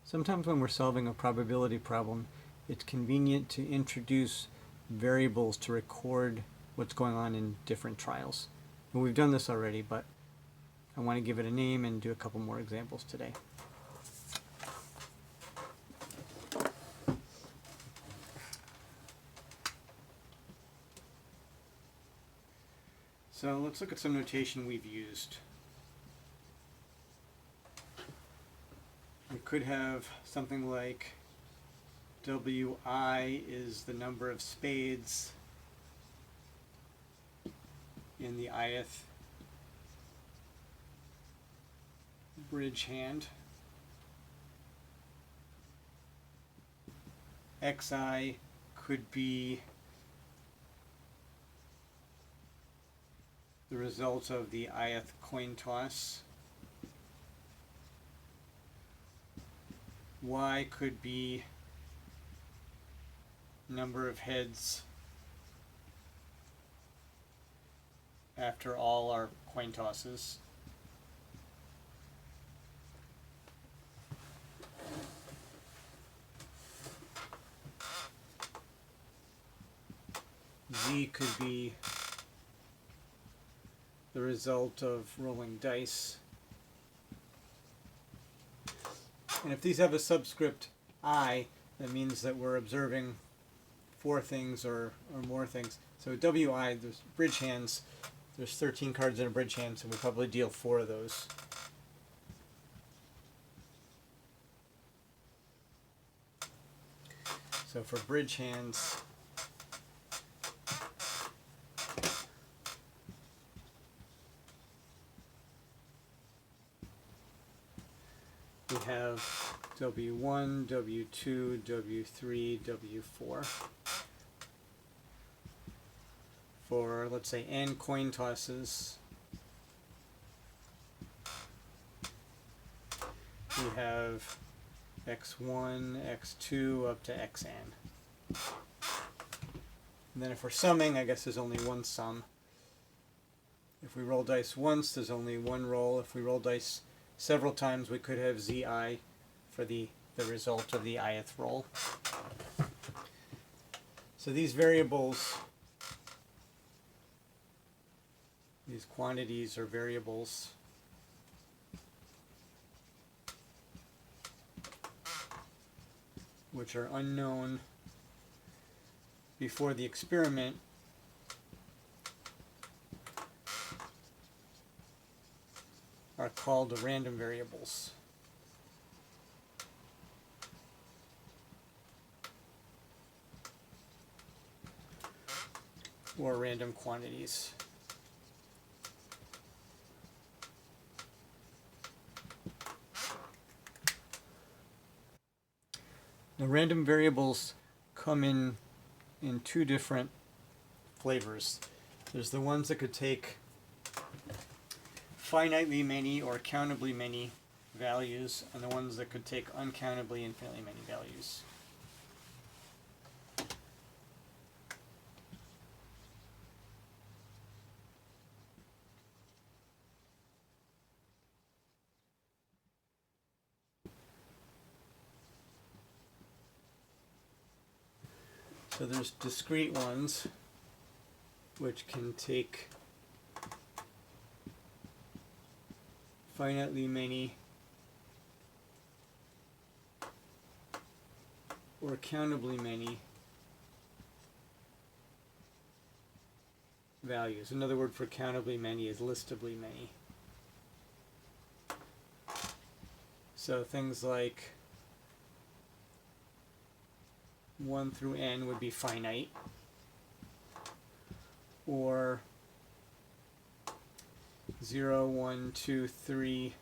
Sometimes when we're solving a probability problem, it's convenient to introduce variables to record what's going on in different trials. And we've done this already, but I want to give it a name and do a couple more examples today. So let's look at some notation we've used. We could have something like Wi is the number of spades in the ith bridge hand. Xi could be the result of the ith coin toss. Y could be number of heads after all our coin tosses. Z could be the result of rolling dice. And if these have a subscript I, that means that we're observing 4 things or more things. So Wi, there's bridge hands. There's 13 cards in a bridge hand, so we probably deal 4 of those. So for bridge hands, we have W1, W2, W3, W4. For, let's say, n coin tosses, we have X1, X2, up to Xn. And then if we're summing, I guess there's only one sum. If we roll dice once, there's only one roll. If we roll dice several times, we could have Zi for the result of the ith roll. So these variables, these quantities or variables, which are unknown before the experiment, are called random variables. Or random quantities. Now, random variables come in 2 different flavors. There's the ones that could take finitely many or countably many values, and the ones that could take uncountably infinitely many values. So there's discrete ones, which can take finitely many or countably many values. Another word for countably many is listably many. So things like 1 through n would be finite, or 0, 1, 2, 3.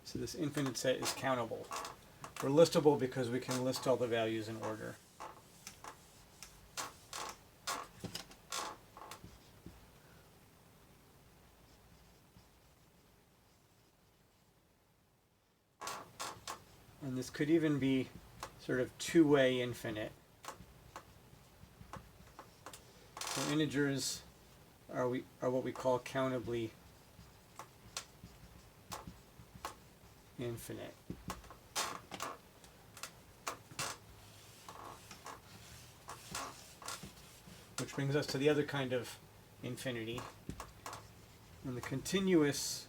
So this infinite set is countable. We're listable because we can list all the values in order. And this could even be sort of two-way infinite. So integers are what we call countably infinite. Which brings us to the other kind of infinity. And the continuous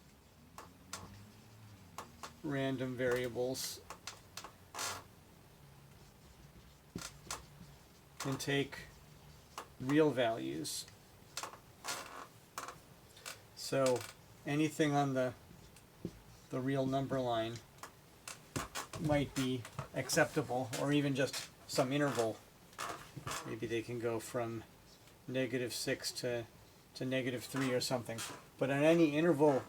random variables can take real values. So anything on the real number line might be acceptable, or even just some interval. Maybe they can go from -6 to -3 or something. But on any interval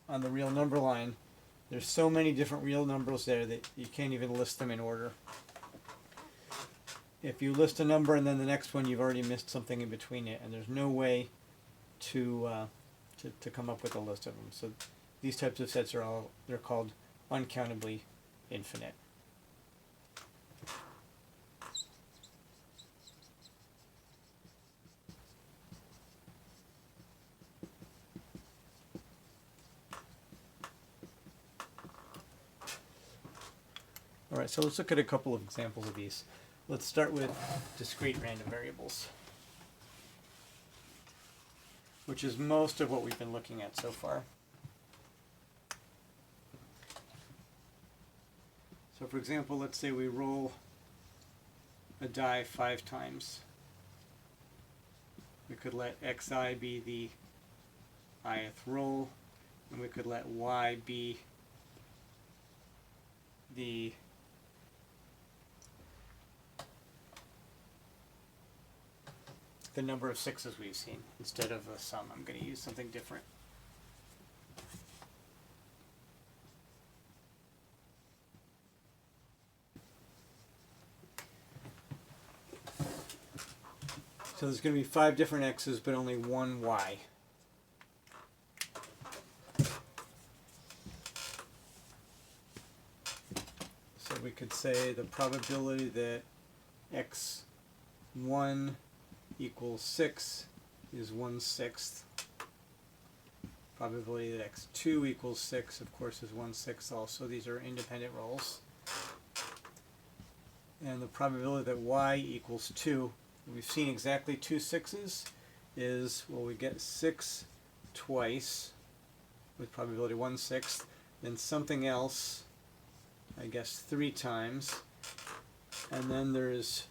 on the real number line, there's so many different real numbers there that you can't even list them in order. If you list a number and then the next one, you've already missed something in between it, and there's no way to come up with a list of them. So these types of sets they're called uncountably infinite. All right, so let's look at a couple of examples of these. Let's start with discrete random variables, which is most of what we've been looking at so far. So for example, let's say we roll a die 5 times. We could let xi be the ith roll, and we could let y be the number of 6s we've seen. Instead of a sum, I'm going to use something different. So there's going to be 5 different x's, but only one y. So we could say the probability that x1 equals 6 is 1/6. Probability that x2 equals 6, of course, is 1/6 also. These are independent rolls. And the probability that y equals 2, we've seen exactly 2 6s, is, well, we get 6 twice with probability 1/6, then something else, I guess 3 times, and then there's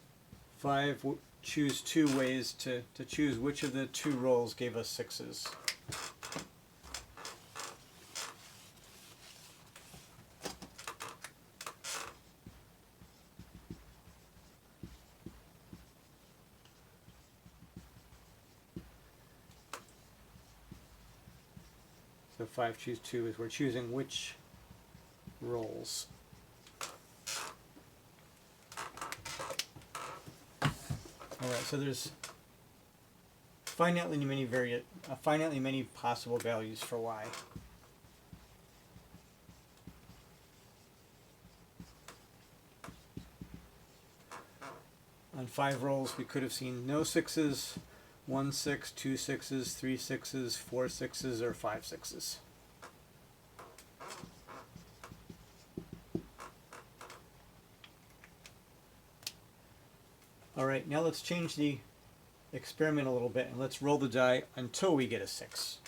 5, choose 2 ways to choose which of the 2 rolls gave us 6s. So 5 choose 2 is we're choosing which rolls. Alright, so there's finitely many possible values for y. On 5 rolls we could have seen no 6s, 1 6, 2 6s, 3 6s, 4 6s, or 5 6s. Alright, now let's change the experiment a little bit and let's roll the die until we get a 6.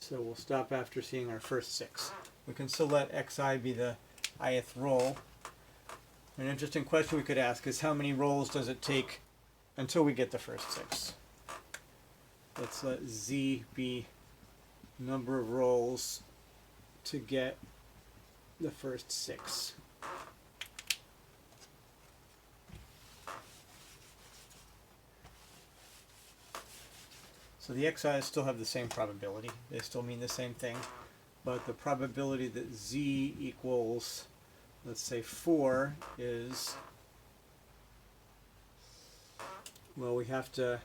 So we'll stop after seeing our first 6. We can still let xi be the ith roll. An interesting question we could ask is how many rolls does it take until we get the first 6? Let's let z be number of rolls to get the first 6. So the xi's still have the same probability. They still mean the same thing. But the probability that z equals, let's say, 4 is, well, we have to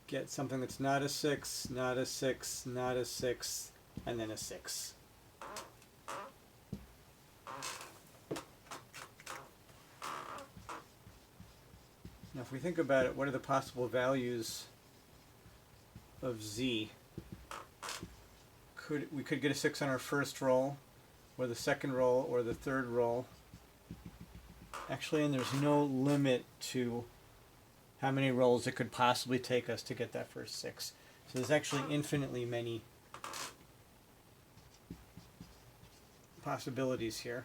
get something that's not a 6, not a 6, not a 6, and then a 6. if we think about it, what are the possible values of z? We could get a 6 on our first roll, or the second roll, or the third roll. Actually, and there's no limit to how many rolls it could possibly take us to get that first 6. So there's actually infinitely many possibilities here.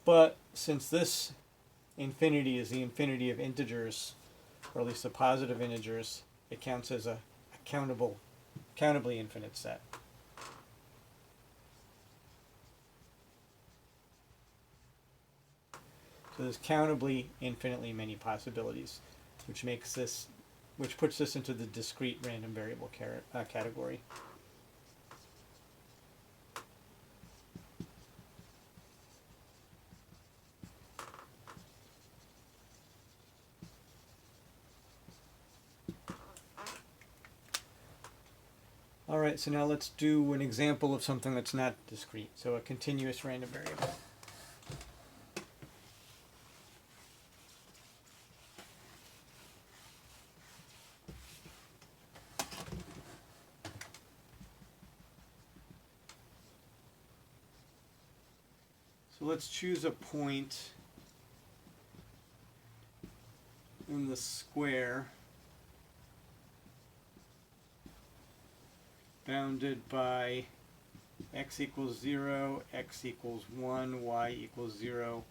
But since this infinity is the infinity of integers, or at least the positive integers, it counts as a countably infinite set. So there's countably infinitely many possibilities, which puts this into the discrete random variable category. All right, so now let's do an example of something that's not discrete, so a continuous random variable. So let's choose a point in the square bounded by x equals 0, x equals 1, y equals 0,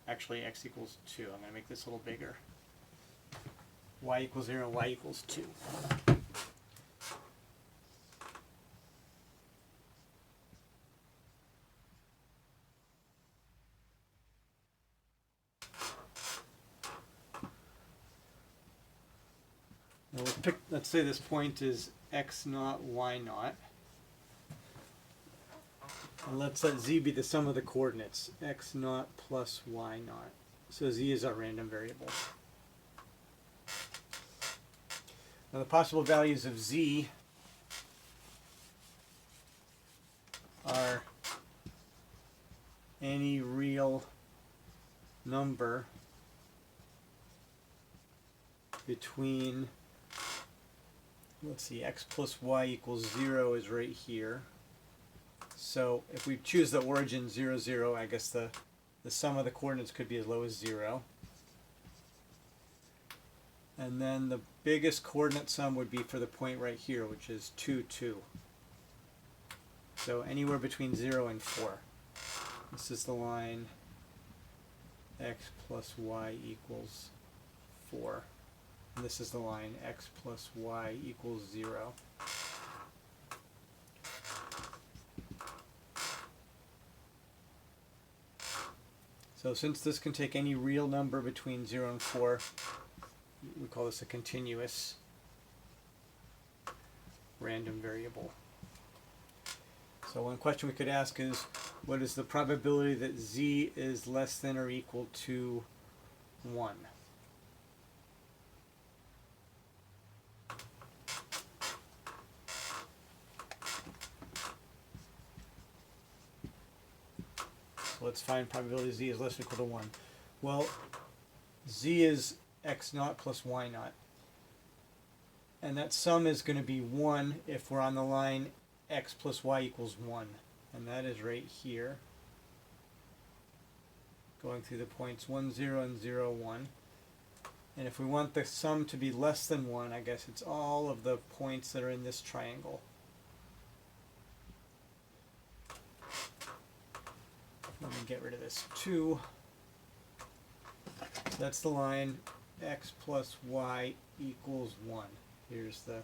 actually x equals 2. I'm going to make this a little bigger. Y equals 0, y equals 2. Now let's say this point is x naught, y naught. And let's let z be the sum of the coordinates, x naught plus y naught. So z is our random variable. Now the possible values of z are any real number between, let's see, x plus y equals 0 is right here. So if we choose the origin 0, 0, I guess the sum of the coordinates could be as low as 0. And then the biggest coordinate sum would be for the point right here, which is 2, 2. So anywhere between 0 and 4. This is the line x plus y equals 4. And this is the line x plus y equals 0. So since this can take any real number between 0 and 4, we call this a continuous random variable. So one question we could ask is, what is the probability that z is less than or equal to 1? So let's find probability z is less than or equal to 1. Well, z is x naught plus y naught. And that sum is going to be 1 if we're on the line x plus y equals 1. And that is right here, going through the points 1, 0, and 0, 1. And if we want the sum to be less than 1, I guess it's all of the points that are in this triangle. Let me get rid of this 2. So that's the line x plus y equals 1. Here's the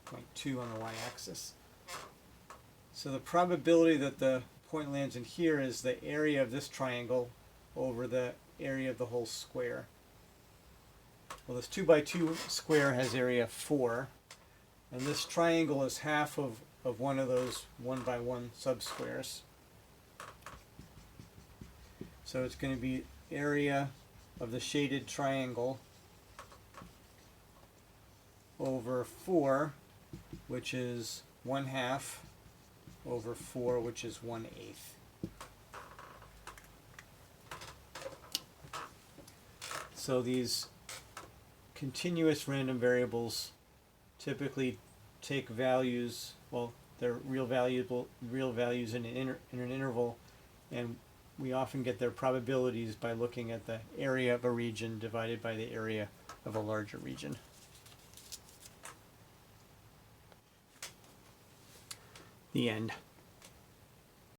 point 2 on the y-axis. So the probability that the point lands in here is the area of this triangle over the area of the whole square. Well, this 2 by 2 square has area 4, and this triangle is half of one of those 1 by 1 subsquares. So it's going to be area of the shaded triangle over 4, which is 1/2 over 4, which is 1/8. So these continuous random variables typically take values, well, they're real values in an interval, and we often get their probabilities by looking at the area of a region divided by the area of a larger region. The end.